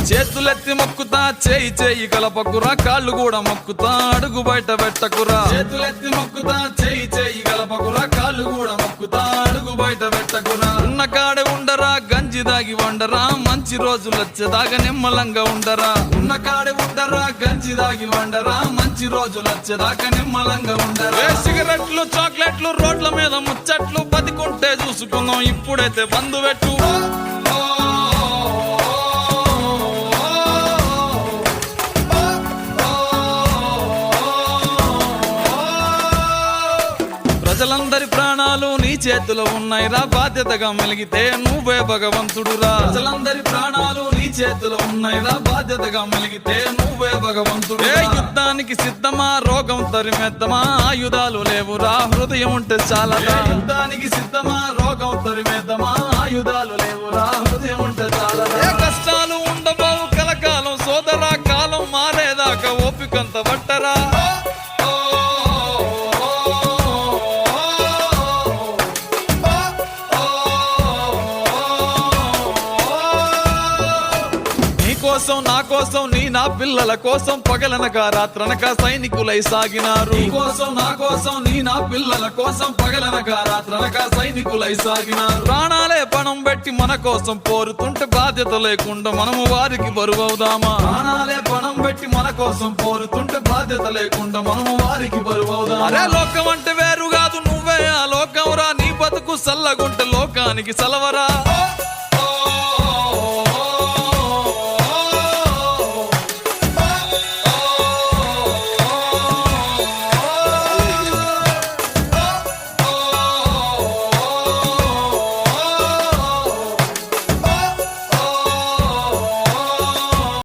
చేతులెత్తి మొక్కుతా చేయి చేయి కలపకురా కాళ్ళు కూడా మొక్కుతా అడుగు బయట పెట్టకురా చేతులెత్తి మొక్కుతా చేయి చేయి కలపకురా కాళ్ళు కూడా మొక్కుతా అడుగు బయట పెట్టకురా ఉన్న కాడే ఉండరా గంజి దాగి వండరా మంచి రోజులు వచ్చేదాకా నిమ్మలంగా ఉండరా ఉన్న కాడే ఉండరా గంజి దాగి వండరా మంచి రోజులు వచ్చేదాకా నిమ్మలంగా ఉండరా సిగరెట్లు చాక్లెట్లు రోడ్ల మీద ముచ్చట్లు బతికుంటే చూసుకుందాం ఇప్పుడైతే బంధు పెట్టు ప్రజలందరి ప్రాణాలు నీ చేతిలో ఉన్నాయిరా బాధ్యతగా మెలిగితే నువ్వే భగవంతుడురా ప్రజలందరి ప్రాణాలు నీ చేతిలో ఉన్నాయిరా బాధ్యతగా మెలిగితే నువ్వే భగవంతుడు యుద్ధానికి సిద్ధమా రోగం తరిమేద్దామా ఆయుధాలు లేవురా హృదయం ఉంటే చాలదా యుద్ధానికి సిద్ధమా రోగం తరిమేద్దామా ఆయుధాలు లేవురా హృదయం ఉంటే చాలదా కష్టాలు ఉండబోవు కలకాలం సోదరా కాలం మారేదాకా ఓపికంత పట్టరా కోసం నా కోసం నీ నా పిల్లల కోసం పగలనక రాత్రనక సైనికులై సాగినారు నీ కోసం నా కోసం నీ నా పిల్లల కోసం పగలనక రాత్రనక సైనికులై సాగినారు ప్రాణాలే పణం పెట్టి మన కోసం పోరుతుంటే బాధ్యత లేకుండా మనము వారికి బరువవుదామా ప్రాణాలే పణం పెట్టి మన కోసం పోరుతుంటే బాధ్యత లేకుండా మనము వారికి బరువవుదామా అరే లోకం అంటే వేరు కాదు నువ్వే ఆ లోకం రా నీ బతుకు సల్లగుంటే లోకానికి సలవరా